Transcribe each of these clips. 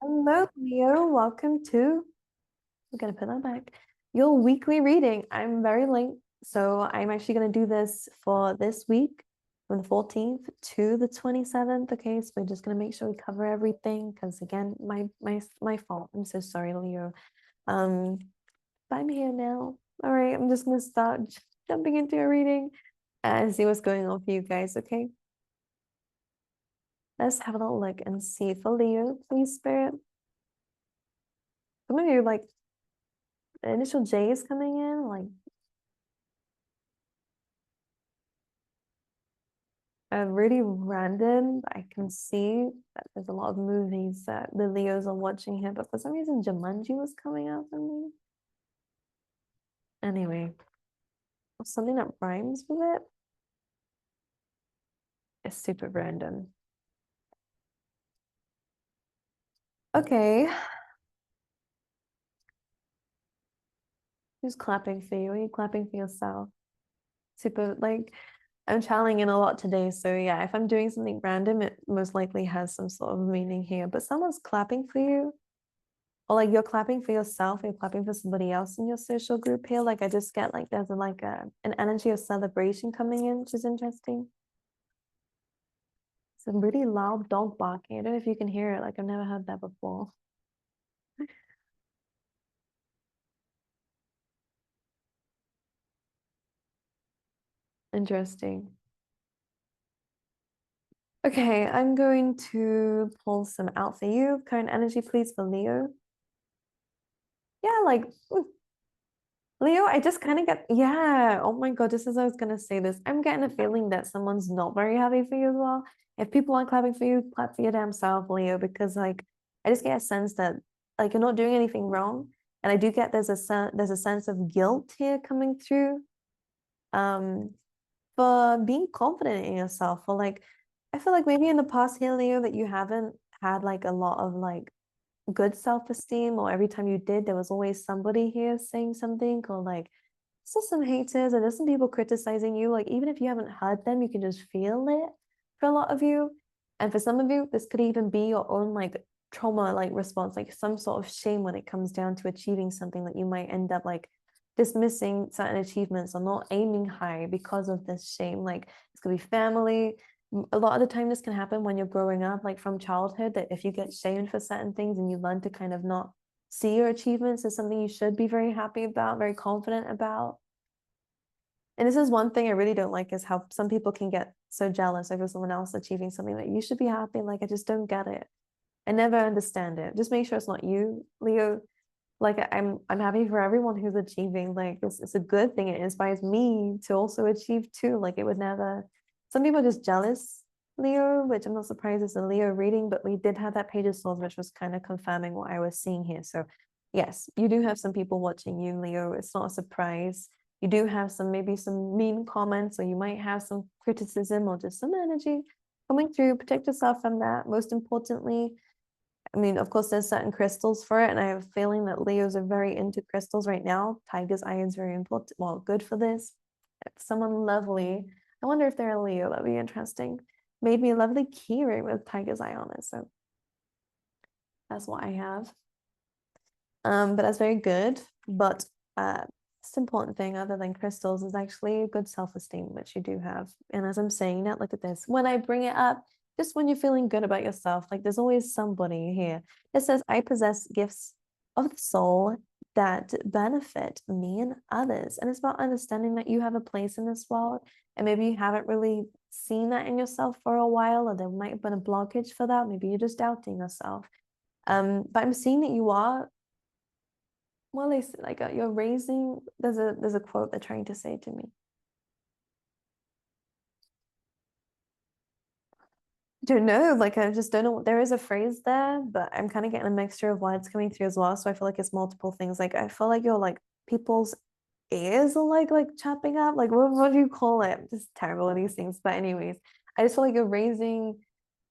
Hello, Leo. Welcome to, I'm gonna put that back, your weekly reading. I'm very late, so I'm actually gonna do this for this week from the 14th to the 27th. Okay, so we're just gonna make sure we cover everything because again, my fault. I'm so sorry, Leo. Um, but I'm here now. All right, I'm just gonna start jumping into a reading and see what's going on for you guys, okay? Let's have a little look and see for Leo, please, Spirit. Some of you like the initial J is coming in, like really random. I can see that there's a lot of movies that the Leos are watching here, but for some reason Jumanji was coming out for me. Anyway, something that rhymes with it is super random. Okay, who's clapping for you? Are you clapping for yourself? Super, like, I'm channeling in a lot today, so yeah, if I'm doing something random, it most likely has some sort of meaning here. But someone's clapping for you, or like you're clapping for yourself, you're clapping for somebody else in your social group here. Like I just get like there's an energy of celebration coming in, which is interesting. Some really loud dog barking. I don't know if you can hear it. Like I've never heard that before. Interesting. Okay, I'm going to pull some out for you. Current energy, please, for Leo. Yeah, like Leo, I just kind of get, yeah. Oh my God, just as I was gonna say this, I'm getting a feeling that someone's not very happy for you as well. If people aren't clapping for you, clap for your damn self, Leo, because like I just get a sense that like you're not doing anything wrong. And I do get there's a sense of guilt here coming through. Um, for being confident in yourself, or like I feel like maybe in the past here, Leo, that you haven't had like a lot of like good self-esteem, or every time you did, there was always somebody here saying something, or like so some haters, or there's some people criticizing you. Like even if you haven't heard them, you can just feel it for a lot of you. And for some of you, this could even be your own like trauma like response, like some sort of shame when it comes down to achieving something that you might end up like dismissing certain achievements or not aiming high because of this shame. Like it's gonna be family. A lot of the time this can happen when you're growing up, like from childhood, that if you get shamed for certain things and you learn to kind of not see your achievements as something you should be very happy about, very confident about. And this is one thing I really don't like is how some people can get so jealous over someone else achieving something that you should be happy. Like I just don't get it. I never understand it. Just make sure it's not you, Leo. Like I'm happy for everyone who's achieving. Like it's a good thing. It inspires me to also achieve too. Like it would never. Some people are just jealous, Leo, which I'm not surprised it's a Leo reading, but we did have that Page of Swords, which was kind of confirming what I was seeing here. So yes, you do have some people watching you, Leo. It's not a surprise. You do have some maybe some mean comments, or you might have some criticism or just some energy coming through. Protect yourself from that. Most importantly, I mean, of course, there's certain crystals for it, and I have a feeling that Leos are very into crystals right now. Tiger's eye is very important. Well, good for this. Someone lovely. I wonder if they're a Leo. That'd be interesting. Made me a lovely key ring with Tiger's eye on it. So that's what I have. But that's very good. But most important thing other than crystals is actually a good self-esteem, which you do have. And as I'm saying that, look at this. When I bring it up, just when you're feeling good about yourself, like there's always somebody here that says, I possess gifts of the soul that benefit me and others. And it's about understanding that you have a place in this world. And maybe you haven't really seen that in yourself for a while, or there might have been a blockage for that. Maybe you're just doubting yourself. But I'm seeing that you are, well, they say, like you're raising. There's a quote they're trying to say to me. Don't know, like I just don't know. There is a phrase there, but I'm kind of getting a mixture of words coming through as well. So I feel like it's multiple things. Like I feel like you're like people's ears are like chopping up. Like what do you call it? I'm just terrible at these things. But anyways, I just feel like you're raising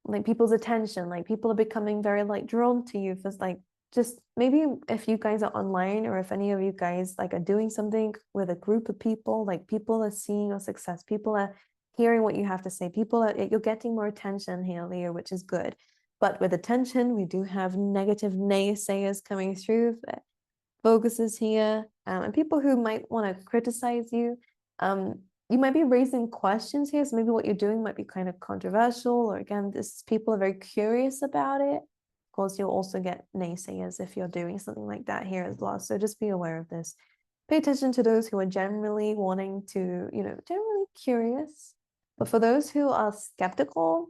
like people's attention. Like people are becoming very like drawn to you for like just maybe if you guys are online, or if any of you guys like are doing something with a group of people, like people are seeing your success, people are hearing what you have to say, people are, you're getting more attention here, Leo, which is good. But with attention, we do have negative naysayers coming through, focuses here, and people who might want to criticize you. You might be raising questions here, so maybe what you're doing might be kind of controversial, or again, this people are very curious about it. Of course, you'll also get naysayers if you're doing something like that here as well. So just be aware of this. Pay attention to those who are generally wanting to, generally curious. But for those who are skeptical,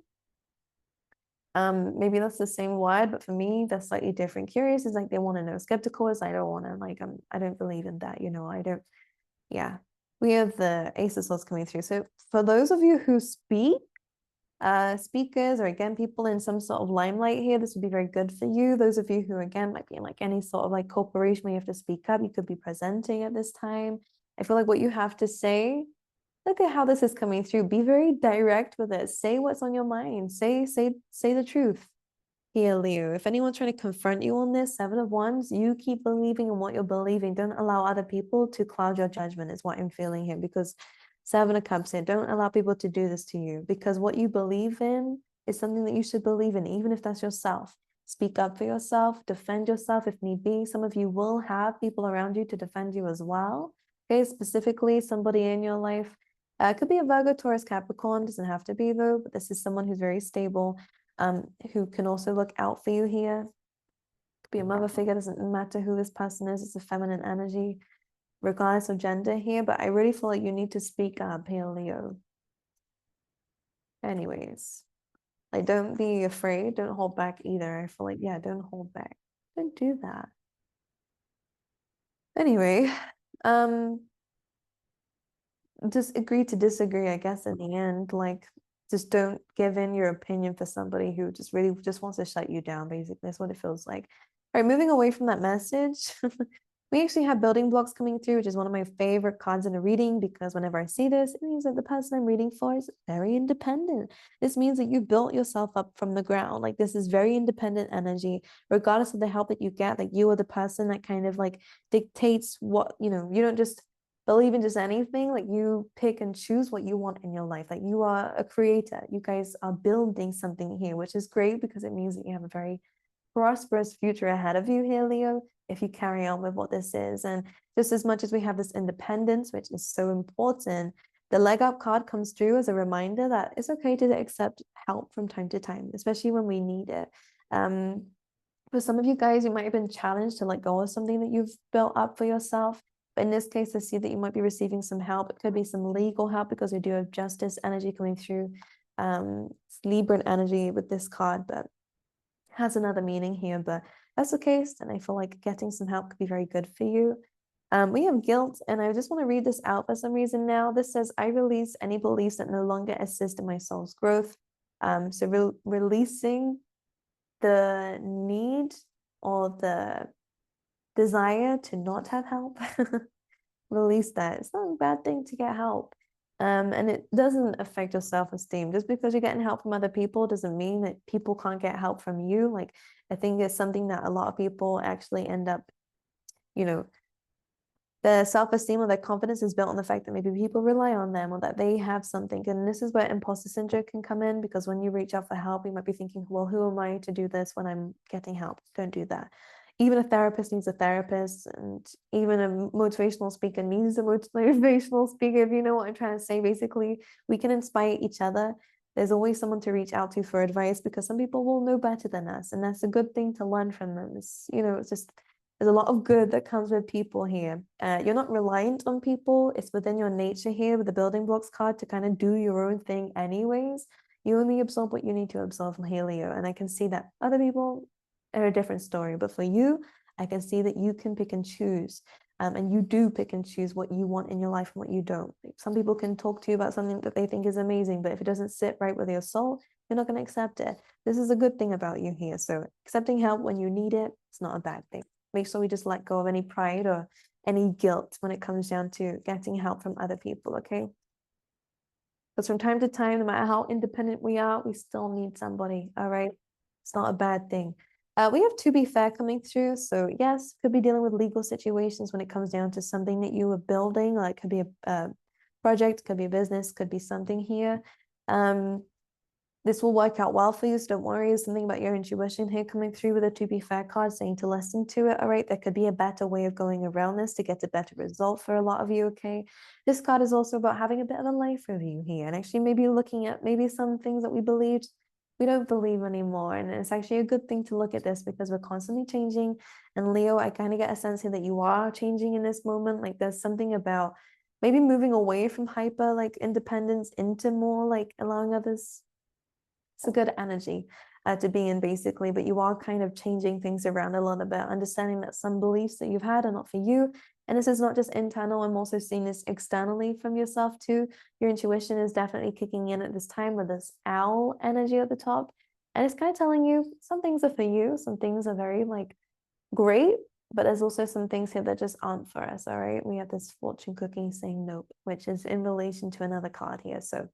maybe that's the same word, but for me, that's slightly different. Curious is like they want to know. Skeptical is I don't want to, like, I don't believe in that, I don't, yeah. We have the Ace of Swords coming through. So for those of you who speak, speakers, or again, people in some sort of limelight here, this would be very good for you. Those of you who, again, might be in like any sort of like corporation where you have to speak up, you could be presenting at this time. I feel like what you have to say, look at how this is coming through. Be very direct with it. Say what's on your mind. Say the truth here, Leo. If anyone's trying to confront you on this, Seven of Wands, you keep believing in what you're believing. Don't allow other people to cloud your judgment, is what I'm feeling here. Because Seven of Cups here, don't allow people to do this to you. Because what you believe in is something that you should believe in, even if that's yourself. Speak up for yourself, defend yourself if need be. Some of you will have people around you to defend you as well. Okay, specifically somebody in your life. It could be a Virgo, Taurus, Capricorn, doesn't have to be though, but this is someone who's very stable, who can also look out for you here. Could be a mother figure, doesn't matter who this person is, it's a feminine energy, regardless of gender here, but I really feel like you need to speak up here, Leo. Anyways, like don't be afraid, don't hold back either. I feel like, yeah, don't hold back. Don't do that. Anyway, just agree to disagree, I guess, in the end. Like, just don't give in your opinion for somebody who just really just wants to shut you down, basically. That's what it feels like. All right, moving away from that message, we actually have building blocks coming through, which is one of my favorite cards in a reading, because whenever I see this, it means that the person I'm reading for is very independent. This means that you built yourself up from the ground. Like, this is very independent energy, regardless of the help that you get. Like, you are the person that kind of like dictates what, you don't just believe in just anything. Like, you pick and choose what you want in your life. Like, you are a creator. You guys are building something here, which is great because it means that you have a very prosperous future ahead of you here, Leo, if you carry on with what this is. And just as much as we have this independence, which is so important, the leg up card comes through as a reminder that it's okay to accept help from time to time, especially when we need it. For some of you guys, you might have been challenged to let go of something that you've built up for yourself. But in this case, I see that you might be receiving some help. It could be some legal help because we do have justice energy coming through. It's Libran energy with this card, but has another meaning here. But that's the case, and I feel like getting some help could be very good for you. We have guilt, and I just want to read this out for some reason now. This says, I release any beliefs that no longer assist in my soul's growth. So releasing the need or the desire to not have help. Release that. It's not a bad thing to get help. And it doesn't affect your self-esteem. Just because you're getting help from other people doesn't mean that people can't get help from you. Like, I think it's something that a lot of people actually end up, their self-esteem or their confidence is built on the fact that maybe people rely on them or that they have something. And this is where imposter syndrome can come in, because when you reach out for help, you might be thinking, well, who am I to do this when I'm getting help? Don't do that. Even a therapist needs a therapist, and even a motivational speaker needs a motivational speaker, if you know what I'm trying to say. Basically, we can inspire each other. There's always someone to reach out to for advice, because some people will know better than us, and that's a good thing to learn from them. It's just, there's a lot of good that comes with people here. You're not reliant on people. It's within your nature here with the building blocks card to kind of do your own thing anyways. You only absorb what you need to absorb from Leo. And I can see that other people are a different story. But for you, I can see that you can pick and choose. And you do pick and choose what you want in your life and what you don't. Some people can talk to you about something that they think is amazing, but if it doesn't sit right with your soul, you're not going to accept it. This is a good thing about you here. So accepting help when you need it, it's not a bad thing. Make sure we just let go of any pride or any guilt when it comes down to getting help from other people, okay? Because from time to time, no matter how independent we are, we still need somebody, all right? It's not a bad thing. We have to be fair coming through. So yes, could be dealing with legal situations when it comes down to something that you were building, like could be a project, could be a business, could be something here. This will work out well for you, so don't worry. There's something about your intuition here coming through with a to be fair card saying to listen to it. All right, there could be a better way of going around this to get a better result for a lot of you. Okay, this card is also about having a bit of a life review here and actually maybe looking at maybe some things that we believed we don't believe anymore. And it's actually a good thing to look at this because we're constantly changing. And Leo, I kind of get a sense here that you are changing in this moment. Like there's something about maybe moving away from hyper like independence into more like allowing others. It's a good energy to be in basically, but you are kind of changing things around a little bit, understanding that some beliefs that you've had are not for you. And this is not just internal, I'm also seeing this externally from yourself too. Your intuition is definitely kicking in at this time with this owl energy at the top. And it's kind of telling you some things are for you, some things are very like great, but there's also some things here that just aren't for us. All right. We have this fortune cookie saying nope, which is in relation to another card here. So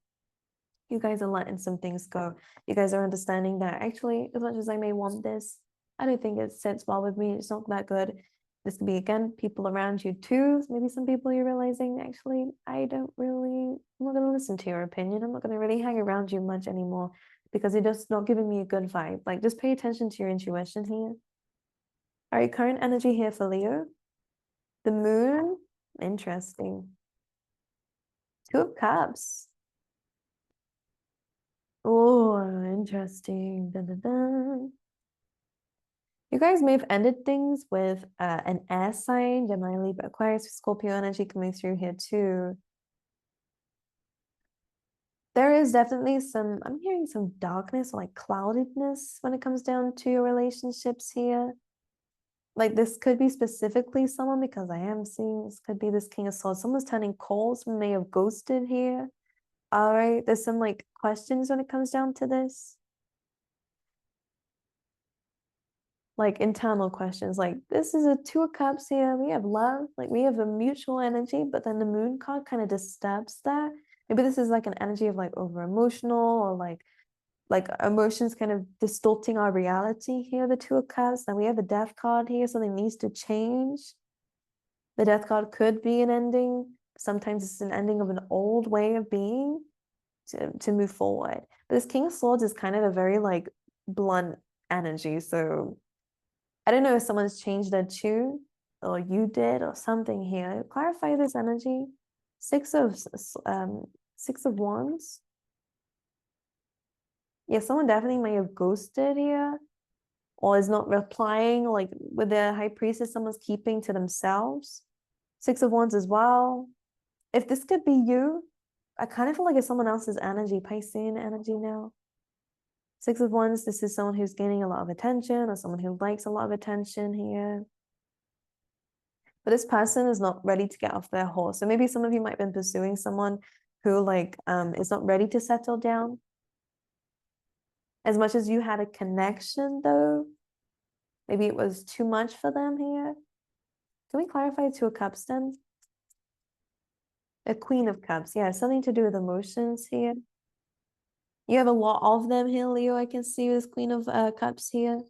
you guys are letting some things go. You guys are understanding that actually, as much as I may want this, I don't think it sits well with me. It's not that good. This could be, again, people around you too. Maybe some people you're realizing, actually, I'm not going to listen to your opinion. I'm not going to really hang around you much anymore because you're just not giving me a good vibe. Like, just pay attention to your intuition here. All right, current energy here for Leo. The moon, interesting. Two of Cups. Oh, interesting. Dun, dun, dun. You guys may have ended things with an air sign, Gemini, Libra, Aquarius, Scorpio energy coming through here too. There is definitely I'm hearing some darkness or like cloudedness when it comes down to your relationships here. Like this could be specifically someone because I am seeing this could be this King of Swords. Someone's turning cold, someone may have ghosted here. All right, there's some like questions when it comes down to this. Like internal questions like this is a two of cups here, we have love, like we have a mutual energy, but then the moon card kind of disturbs that. Maybe this is like an energy of like over emotional or like emotions kind of distorting our reality here, the two of cups. Then we have the death card here, something needs to change. The death card could be an ending, sometimes it's an ending of an old way of being to move forward. But this King of Swords is kind of a very like blunt energy, so I don't know if someone's changed their tune or you did or something here. Clarify this energy. Six of um 6 of Wands. Yeah, someone definitely may have ghosted here or is not replying. Like with the High Priestess, someone's keeping to themselves. 6 of Wands as well. If this could be you, I kind of feel like it's someone else's energy, Piscean energy now. 6 of Wands, this is someone who's gaining a lot of attention or someone who likes a lot of attention here. But this person is not ready to get off their horse. So maybe some of you might have been pursuing someone who like is not ready to settle down. As much as you had a connection though, maybe it was too much for them here. Can we clarify Two of Cups then? A Queen of Cups. Yeah, something to do with emotions here. You have a lot of them here, Leo. I can see this Queen of Cups here,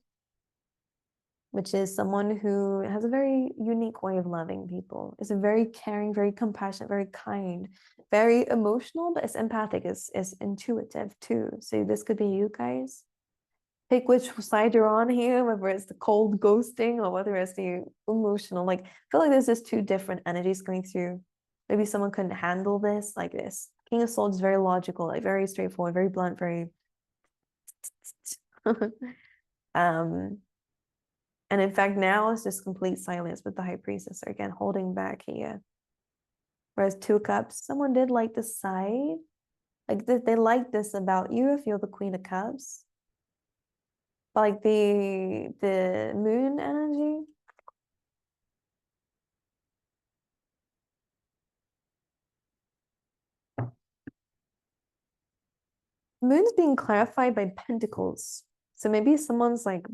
which is someone who has a very unique way of loving people. It's a very caring, very compassionate, very kind, very emotional, but it's empathic, it's intuitive too. So this could be you guys. Pick which side you're on here, whether it's the cold ghosting or whether it's the emotional. Like, I feel like there's just two different energies going through. Maybe someone couldn't handle this like this. King of Swords is very logical, like very straightforward, very blunt, very um and in fact, now it's just complete silence with the High Priestess. So again, holding back here. Whereas Two Cups, someone did like the side. Like they like this about you if you're the Queen of Cups. But like the moon energy. Moon's being clarified by Pentacles. So maybe someone's like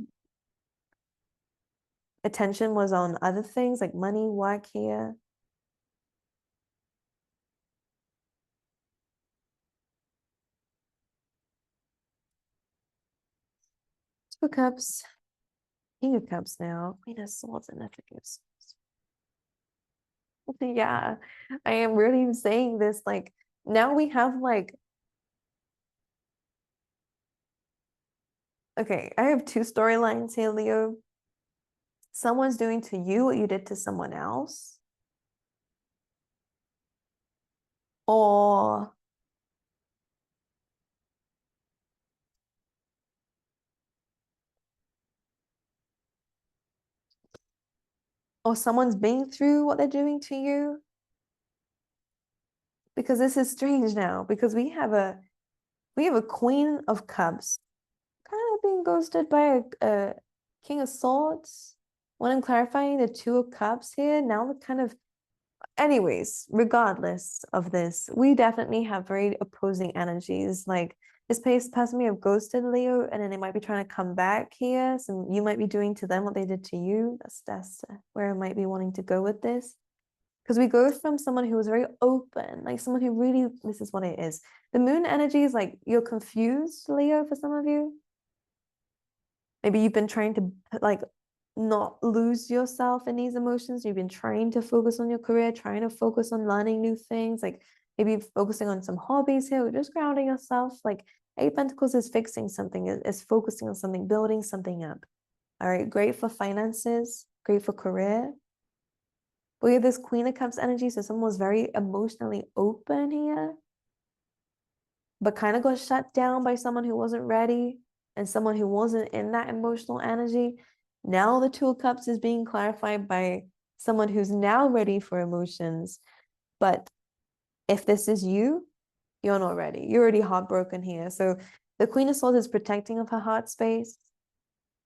attention was on other things like money, work here. Two of Cups, King of Cups now, Queen of Swords, and King of Swords. Yeah, I am really saying this like now we have like Okay, I have two storylines here, Leo. Someone's doing to you what you did to someone else, or someone's been through what they're doing to you. Because this is strange now, because we have a Queen of Cups kind of being ghosted by a King of Swords. When I'm clarifying the Two of Cups here, now the kind of, anyways, regardless of this, we definitely have very opposing energies. Like this person may have ghosted Leo, and then they might be trying to come back here. So you might be doing to them what they did to you. That's where I might be wanting to go with this. Because we go from someone who was very open, like someone who really, this is what it is. The moon energy is like you're confused, Leo, for some of you. Maybe you've been trying to like not lose yourself in these emotions. You've been trying to focus on your career, trying to focus on learning new things, like maybe focusing on some hobbies here, or just grounding yourself. Like Eight Pentacles is fixing something, is focusing on something, building something up. All right, great for finances, great for career. We have this Queen of Cups energy, so someone was very emotionally open here, but kind of got shut down by someone who wasn't ready and someone who wasn't in that emotional energy. Now the Two of Cups is being clarified by someone who's now ready for emotions. But if this is you, you're not ready. You're already heartbroken here. So the Queen of Swords is protecting of her heart space.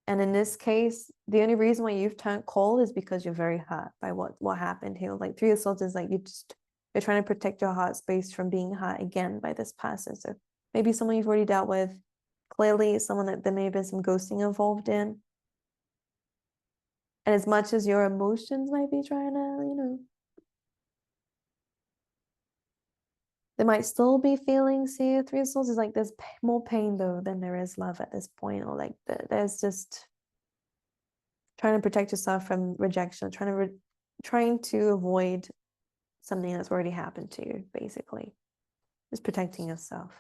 And in this case, the only reason why you've turned cold is because you're very hurt by what happened here. Like Three of Swords is like you're trying to protect your heart space from being hurt again by this person. So maybe someone you've already dealt with, clearly someone that there may have been some ghosting involved in. And as much as your emotions might be trying to, there might still be feelings here. Three of Swords is like there's more pain though than there is love at this point, or like there's just trying to protect yourself from rejection, trying to avoid something that's already happened to you, basically. Just protecting yourself.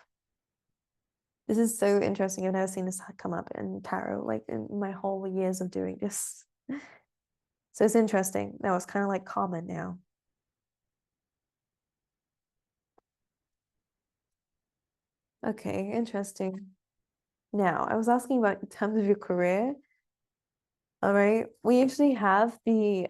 This is so interesting. I've never seen this come up in tarot, like in my whole years of doing this. So it's interesting. Now it's kind of like common now. Okay, interesting. Now, I was asking about in terms of your career. All right. We actually have the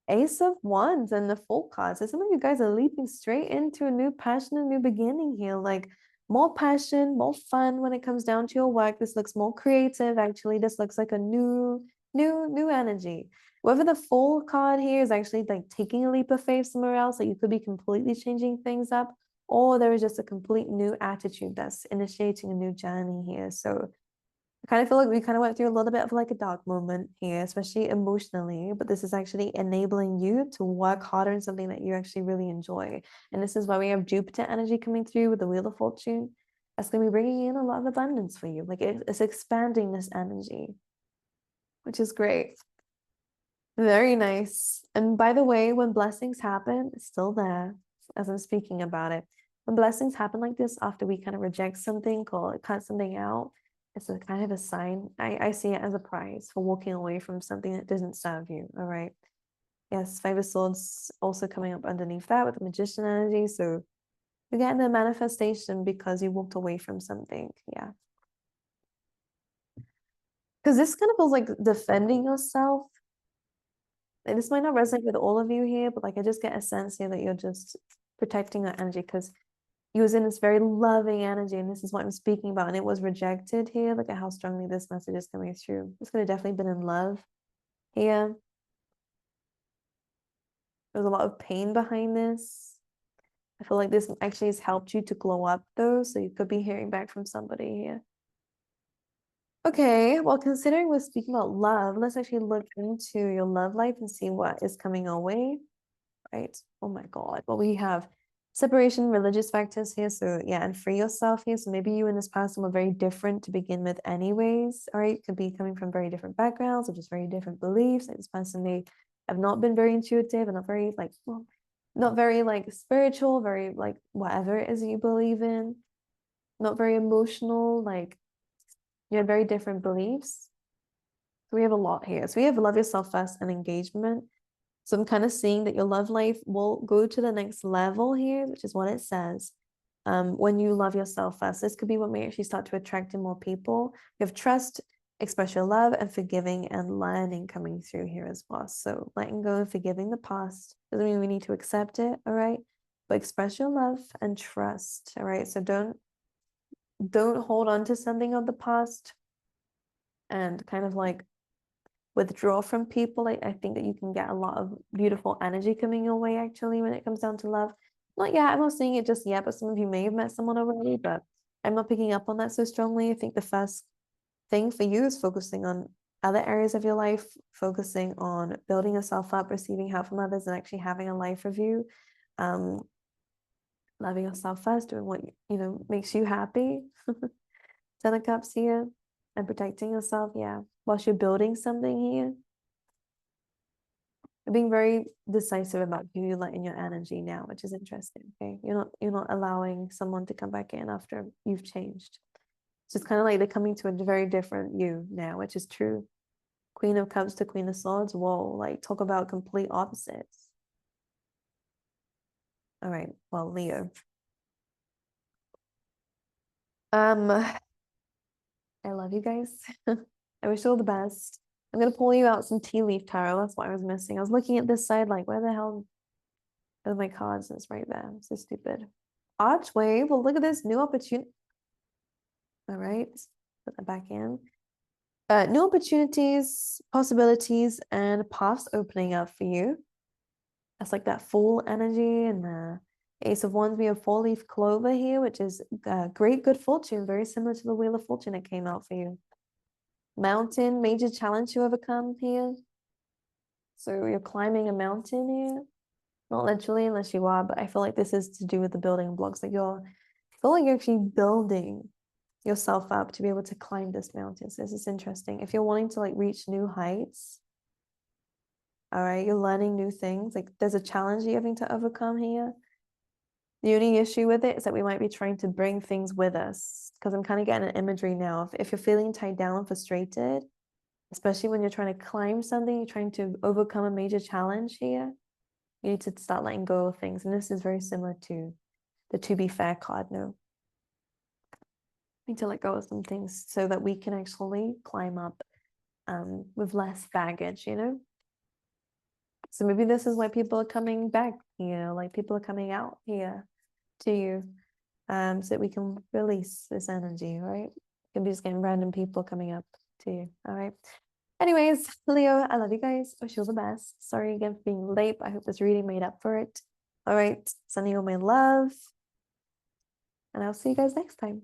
Ace of Wands and the Full card. So some of you guys are leaping straight into a new passion, a new beginning here. Like more passion, more fun when it comes down to your work. This looks more creative. Actually, this looks like a new energy. Whether the Full card here is actually like taking a leap of faith somewhere else, like you could be completely changing things up, or there is just a complete new attitude that's initiating a new journey here. So I kind of feel like we kind of went through a little bit of like a dark moment here, especially emotionally, but this is actually enabling you to work harder in something that you actually really enjoy. And this is why we have Jupiter energy coming through with the Wheel of Fortune. That's going to be bringing in a lot of abundance for you. Like it's expanding this energy, which is great. Very nice. And by the way, when blessings happen, it's still there as I'm speaking about it. When blessings happen like this, after we kind of reject something or cut something out, it's a kind of a sign. I see it as a prize for walking away from something that doesn't serve you. All right. Yes, Five of Swords also coming up underneath that with the Magician energy. So you're getting a manifestation because you walked away from something. Yeah. Because this kind of feels like defending yourself. And this might not resonate with all of you here, but like I just get a sense here that you're just protecting that energy because you was in this very loving energy, and this is what I'm speaking about, and it was rejected here. Look at how strongly this message is coming through. It's could have definitely been in love here. There's a lot of pain behind this. I feel like this actually has helped you to glow up though, so you could be hearing back from somebody here. Okay, well, considering we're speaking about love, let's actually look into your love life and see what is coming our way. Right? Oh my God. Well, we have separation, religious factors here. So yeah, and free yourself here. So maybe you and this person were very different to begin with anyways. All right. Could be coming from very different backgrounds or just very different beliefs. Like this person may have not been very intuitive and not very like, well, not very like spiritual, very like whatever it is you believe in, not very emotional, like You have very different beliefs. So we have a lot here. So we have love yourself first and engagement. So I'm kind of seeing that your love life will go to the next level here, which is what it says. When you love yourself first, this could be what may actually start to attract in more people. You have trust, express your love, and forgiving and learning coming through here as well. So letting go and forgiving the past doesn't mean we need to accept it, all right? But express your love and trust, all right? So don't hold on to something of the past and kind of like withdraw from people. I think that you can get a lot of beautiful energy coming your way actually when it comes down to love. Not yet, I'm not seeing it just yet, but some of you may have met someone already, but I'm not picking up on that so strongly. I think the first thing for you is focusing on other areas of your life, focusing on building yourself up, receiving help from others, and actually having a life review. Loving yourself first, doing what makes you happy. 10 of Cups here, and protecting yourself, yeah, whilst you're building something here. You're being very decisive about who you let in your energy now, which is interesting. Okay, you're not allowing someone to come back in after you've changed. So it's kind of like they're coming to a very different you now, which is true. Queen of Cups to Queen of Swords. Whoa, like talk about complete opposites. All right, well, Leo. I love you guys. I wish you all the best. I'm gonna pull you out some tea leaf tarot. That's what I was missing. I was looking at this side, like, where the hell are my cards? It's right there. I'm so stupid. Archway. Well, look at this new opportunity. All right, put that back in. New opportunities, possibilities, and paths opening up for you. That's like that full energy, and the Ace of Wands. We have four-leaf clover here, which is great good fortune, very similar to the Wheel of Fortune that came out for you. Mountain, major challenge to overcome here. So you're climbing a mountain here. Not literally, unless you are, but I feel like this is to do with the building blocks. Like I feel like you're actually building yourself up to be able to climb this mountain. So this is interesting. If you're wanting to like reach new heights, all right, you're learning new things. Like there's a challenge you're having to overcome here. The only issue with it is that we might be trying to bring things with us, because I'm kind of getting an imagery now. If you're feeling tied down and frustrated, especially when you're trying to climb something, you're trying to overcome a major challenge here, you need to start letting go of things. And this is very similar to the To Be Fair card. No, we need to let go of some things so that we can actually climb up with less baggage, So maybe this is why people are coming back, like people are coming out here to you, so that we can release this energy, right? You can be just getting random people coming up to you, all right? Anyways, Leo, I love you guys. Wish you all the best. Sorry again for being late, but I hope this reading made up for it. All right, sending you all my love, and I'll see you guys next time.